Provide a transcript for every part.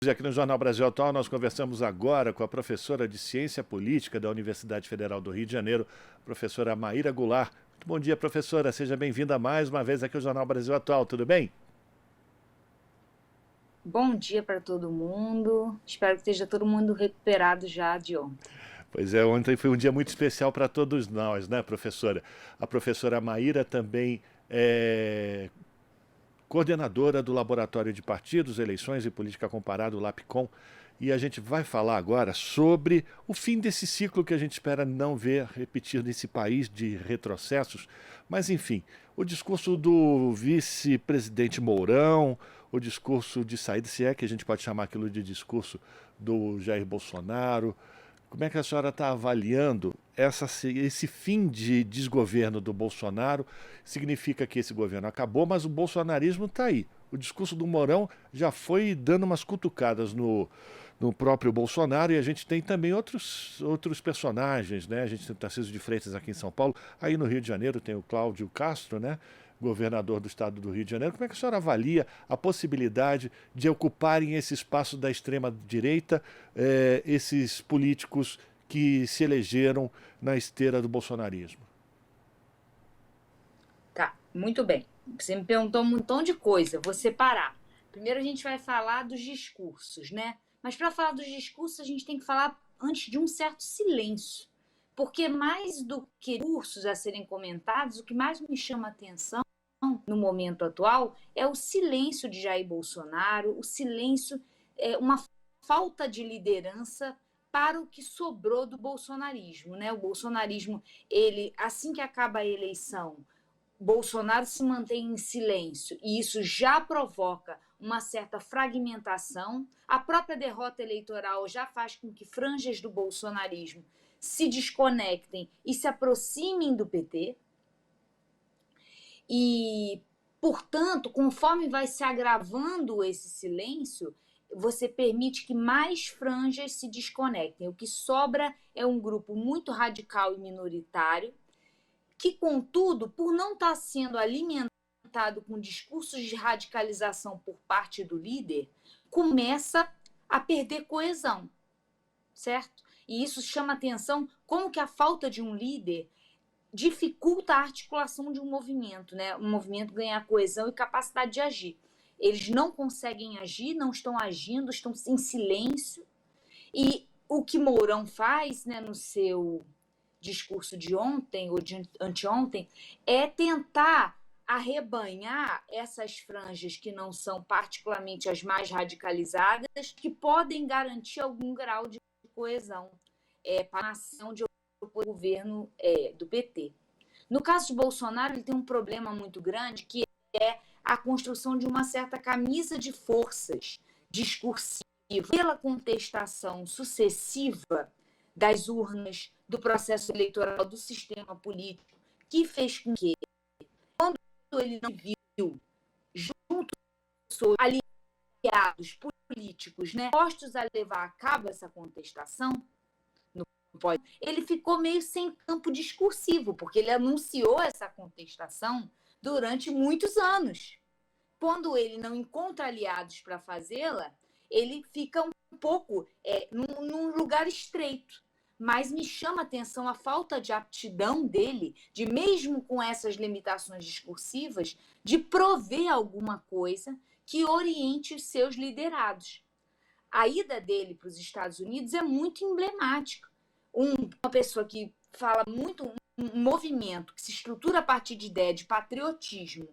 Aqui no Jornal Brasil Atual, nós conversamos agora com a professora de Ciência Política da Universidade Federal do Rio de Janeiro, professora Maíra Goulart. Muito bom dia, professora. Seja bem-vinda mais uma vez aqui ao Jornal Brasil Atual. Tudo bem? Bom dia para todo mundo. Espero que esteja todo mundo recuperado já de ontem. Pois é, ontem foi um dia muito especial para todos nós, né, professora? A professora Maíra também é coordenadora do Laboratório de Partidos, Eleições e Política Comparada, o LAPCOM, e a gente vai falar agora sobre o fim desse ciclo que a gente espera não ver repetir nesse país de retrocessos. Mas, enfim, o discurso do vice-presidente Mourão, o discurso de saída, se é que a gente pode chamar aquilo de discurso do Jair Bolsonaro. Como é que a senhora está avaliando esse fim de desgoverno do Bolsonaro? Significa que esse governo acabou, mas o bolsonarismo está aí. O discurso do Mourão já foi dando umas cutucadas no próprio Bolsonaro, e a gente tem também outros personagens, né? A gente tem o Tarcísio de Freitas aqui em São Paulo, aí no Rio de Janeiro tem o Cláudio Castro, né? Governador do estado do Rio de Janeiro. Como é que a senhora avalia a possibilidade de ocuparem esse espaço da extrema-direita esses políticos que se elegeram na esteira do bolsonarismo? Tá, muito bem. Você me perguntou um montão de coisa, vou separar. Primeiro a gente vai falar dos discursos, né? Mas para falar dos discursos a gente tem que falar antes de um certo silêncio. Porque mais do que discursos a serem comentados, o que mais me chama a atenção no momento atual é o silêncio de Jair Bolsonaro, o silêncio, uma falta de liderança para o que sobrou do bolsonarismo, né? O bolsonarismo, ele, assim que acaba a eleição, Bolsonaro se mantém em silêncio e isso já provoca uma certa fragmentação. A própria derrota eleitoral já faz com que franjas do bolsonarismo se desconectem e se aproximem do PT. E, portanto, conforme vai se agravando esse silêncio, você permite que mais franjas se desconectem. O que sobra é um grupo muito radical e minoritário, que, contudo, por não estar sendo alimentado com discursos de radicalização por parte do líder, começa a perder coesão, certo? E isso chama atenção como que a falta de um líder dificulta a articulação de um movimento, né? Um movimento ganhar coesão e capacidade de agir. Eles não conseguem agir, não estão agindo, estão em silêncio. E o que Mourão faz, né, no seu discurso de ontem ou de anteontem é tentar arrebanhar essas franjas que não são particularmente as mais radicalizadas, que podem garantir algum grau de coesão para a ação de governo do PT. No caso de Bolsonaro, ele tem um problema muito grande, que é a construção de uma certa camisa de forças discursiva pela contestação sucessiva das urnas, do processo eleitoral, do sistema político, que fez com que, quando ele não viu, junto com aliados políticos, né, postos a levar a cabo essa contestação, ele ficou meio sem campo discursivo, porque ele anunciou essa contestação durante muitos anos. Quando ele não encontra aliados para fazê-la, ele fica um pouco num lugar estreito. Mas me chama a atenção a falta de aptidão dele, de mesmo com essas limitações discursivas, de prover alguma coisa que oriente os seus liderados. A ida dele para os Estados Unidos é muito emblemática. Uma pessoa que fala muito, um movimento que se estrutura a partir de ideia de patriotismo,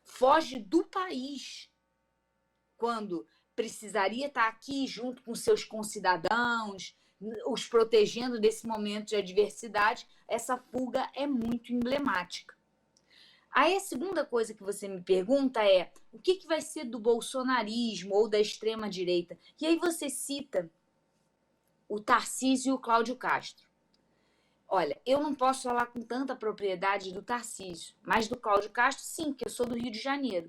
foge do país quando precisaria estar aqui junto com seus concidadãos, os protegendo desse momento de adversidade. Essa fuga é muito emblemática. Aí a segunda coisa que você me pergunta é o que vai ser do bolsonarismo ou da extrema-direita? E aí você cita o Tarcísio e o Cláudio Castro. Olha, eu não posso falar com tanta propriedade do Tarcísio, mas do Cláudio Castro, sim, porque eu sou do Rio de Janeiro.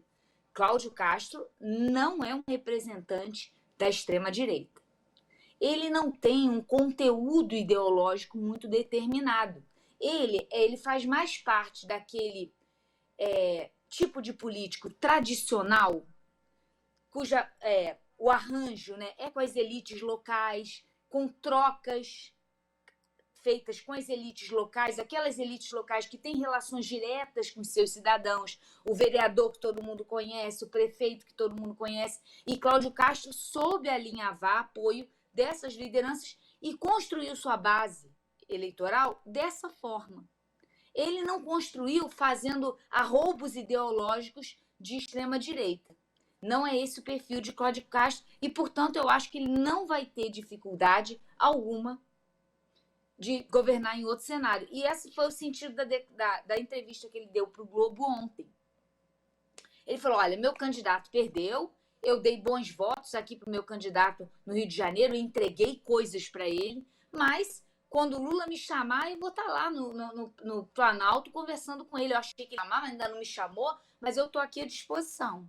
Cláudio Castro não é um representante da extrema-direita. Ele não tem um conteúdo ideológico muito determinado. Ele faz mais parte daquele tipo de político tradicional, cuja o arranjo, né, é com as elites locais, com trocas feitas com as elites locais, aquelas elites locais que têm relações diretas com seus cidadãos, o vereador que todo mundo conhece, o prefeito que todo mundo conhece, e Cláudio Castro soube alinhavar apoio dessas lideranças e construiu sua base eleitoral dessa forma. Ele não construiu fazendo arroubos ideológicos de extrema-direita. Não é esse o perfil de Cláudio Castro e, portanto, eu acho que ele não vai ter dificuldade alguma de governar em outro cenário. E esse foi o sentido da entrevista que ele deu para o Globo ontem. Ele falou, olha, meu candidato perdeu, eu dei bons votos aqui para o meu candidato no Rio de Janeiro, entreguei coisas para ele, mas quando o Lula me chamar, eu vou estar lá no Planalto conversando com ele. Eu achei que ele chamava, ainda não me chamou, mas eu estou aqui à disposição.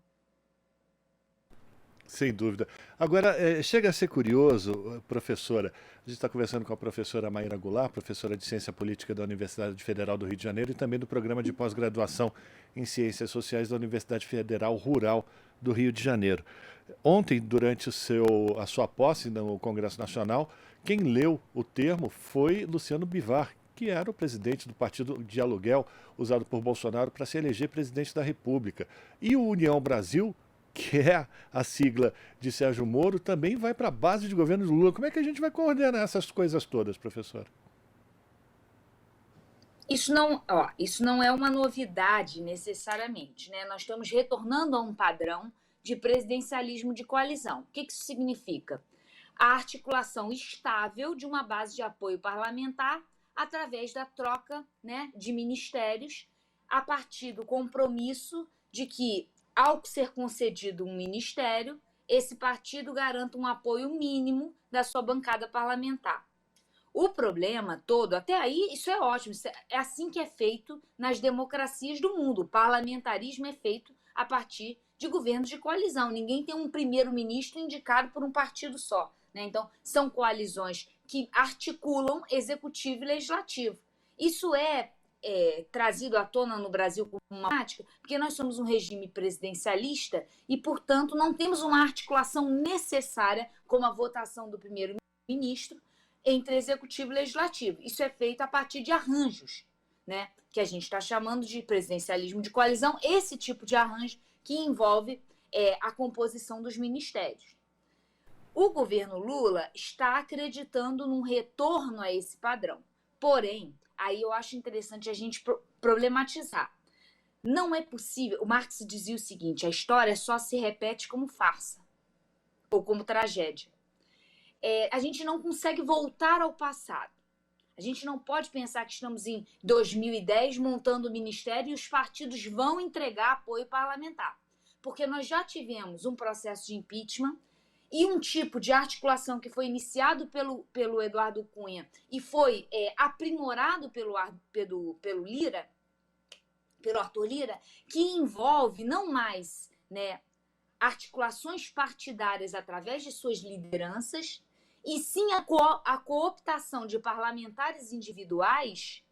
Sem dúvida. Agora, chega a ser curioso, professora, a gente está conversando com a professora Maíra Goulart, professora de Ciência Política da Universidade Federal do Rio de Janeiro e também do Programa de Pós-Graduação em Ciências Sociais da Universidade Federal Rural do Rio de Janeiro. Ontem, durante a sua posse no Congresso Nacional, quem leu o termo foi Luciano Bivar, que era o presidente do partido de aluguel usado por Bolsonaro para se eleger presidente da República. E o União Brasil, que é a sigla de Sérgio Moro, também vai para a base de governo do Lula. Como é que a gente vai coordenar essas coisas todas, professor? Isso não é uma novidade necessariamente, né? Nós estamos retornando a um padrão de presidencialismo de coalizão. O que isso significa? A articulação estável de uma base de apoio parlamentar através da troca, né, de ministérios, a partir do compromisso de que, ao ser concedido um ministério, esse partido garanta um apoio mínimo da sua bancada parlamentar. O problema todo, até aí, isso é ótimo, é assim que é feito nas democracias do mundo. O parlamentarismo é feito a partir de governos de coalizão. Ninguém tem um primeiro-ministro indicado por um partido só, né? Então, são coalizões que articulam executivo e legislativo. Isso é trazido à tona no Brasil como uma prática, porque nós somos um regime presidencialista e, portanto, não temos uma articulação necessária, como a votação do primeiro-ministro, entre executivo e legislativo. Isso é feito a partir de arranjos, né, que a gente está chamando de presidencialismo de coalizão, esse tipo de arranjo que envolve a composição dos ministérios. O governo Lula está acreditando num retorno a esse padrão. Porém, aí eu acho interessante a gente problematizar. Não é possível. O Marx dizia o seguinte: a história só se repete como farsa ou como tragédia. A gente não consegue voltar ao passado. A gente não pode pensar que estamos em 2010 montando o ministério e os partidos vão entregar apoio parlamentar. Porque nós já tivemos um processo de impeachment e um tipo de articulação que foi iniciado pelo Eduardo Cunha e foi aprimorado pelo Arthur Lira, que envolve não mais, né, articulações partidárias através de suas lideranças, e sim a cooptação de parlamentares individuais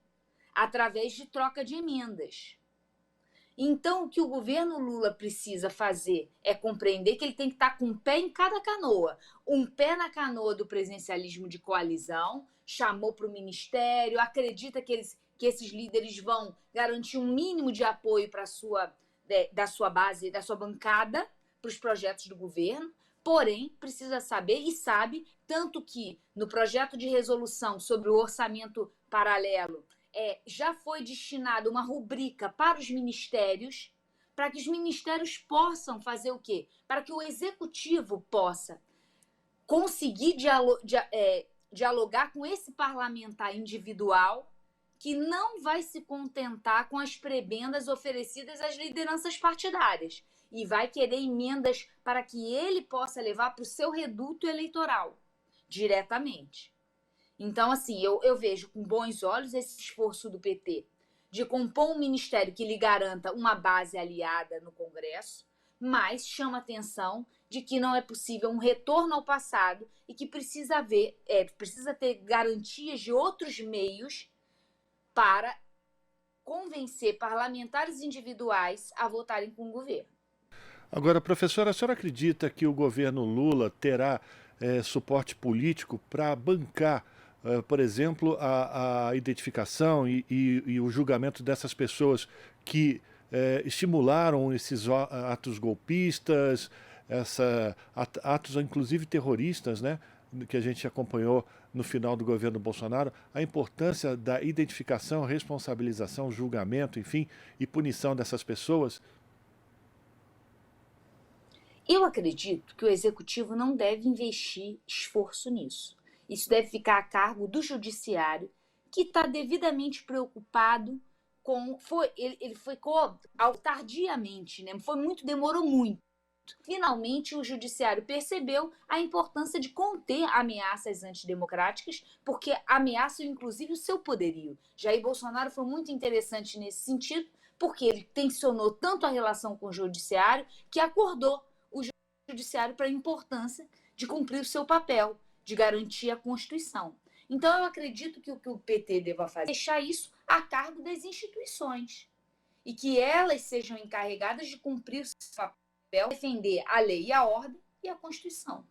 através de troca de emendas. Então, o que o governo Lula precisa fazer é compreender que ele tem que estar com um pé em cada canoa. Um pé na canoa do presidencialismo de coalizão, chamou para o ministério, acredita que esses líderes vão garantir um mínimo de apoio da sua base, da sua bancada, para os projetos do governo, porém, precisa saber e sabe, tanto que no projeto de resolução sobre o orçamento paralelo, já foi destinada uma rubrica para os ministérios, para que os ministérios possam fazer o quê? Para que o executivo possa conseguir dialogar com esse parlamentar individual que não vai se contentar com as prebendas oferecidas às lideranças partidárias e vai querer emendas para que ele possa levar para o seu reduto eleitoral diretamente. Então, assim, eu vejo com bons olhos esse esforço do PT de compor um ministério que lhe garanta uma base aliada no Congresso, mas chama atenção de que não é possível um retorno ao passado e que precisa ter garantias de outros meios para convencer parlamentares individuais a votarem com o governo. Agora, professora, a senhora acredita que o governo Lula terá suporte político para bancar, por exemplo, a identificação e o julgamento dessas pessoas que estimularam esses atos golpistas, atos inclusive terroristas, né, que a gente acompanhou no final do governo Bolsonaro, a importância da identificação, responsabilização, julgamento, enfim, e punição dessas pessoas? Eu acredito que o executivo não deve investir esforço nisso. Isso deve ficar a cargo do judiciário, que está devidamente preocupado com. Ele foi tardiamente, né? Demorou muito. Finalmente, o judiciário percebeu a importância de conter ameaças antidemocráticas, porque ameaçam inclusive o seu poderio. Jair Bolsonaro foi muito interessante nesse sentido, porque ele tensionou tanto a relação com o judiciário que acordou o judiciário para a importância de cumprir o seu papel, de garantir a Constituição. Então, eu acredito que o que o PT deva fazer é deixar isso a cargo das instituições e que elas sejam encarregadas de cumprir o seu papel, defender a lei e a ordem e a Constituição.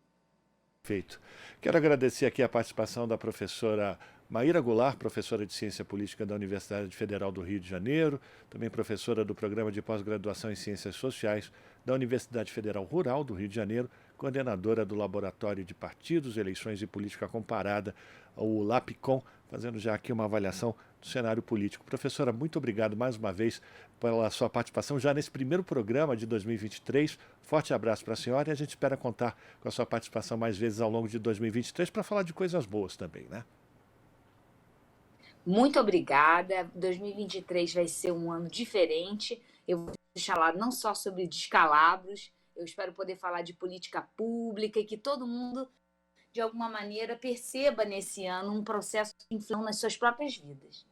Perfeito. Quero agradecer aqui a participação da professora Maíra Goulart, professora de Ciência Política da Universidade Federal do Rio de Janeiro, também professora do Programa de Pós-Graduação em Ciências Sociais da Universidade Federal Rural do Rio de Janeiro, coordenadora do Laboratório de Partidos, Eleições e Política Comparada, o LAPCOM, fazendo já aqui uma avaliação do cenário político. Professora, muito obrigado mais uma vez pela sua participação já nesse primeiro programa de 2023. Forte abraço para a senhora e a gente espera contar com a sua participação mais vezes ao longo de 2023 para falar de coisas boas também, né? Muito obrigada. 2023 vai ser um ano diferente. Eu vou falar não só sobre descalabros, eu espero poder falar de política pública e que todo mundo, de alguma maneira, perceba nesse ano um processo de influência nas suas próprias vidas.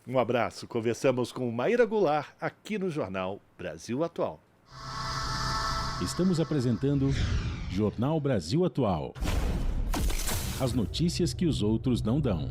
Um abraço. Conversamos com Maíra Goulart aqui no Jornal Brasil Atual. Estamos apresentando Jornal Brasil Atual. As notícias que os outros não dão.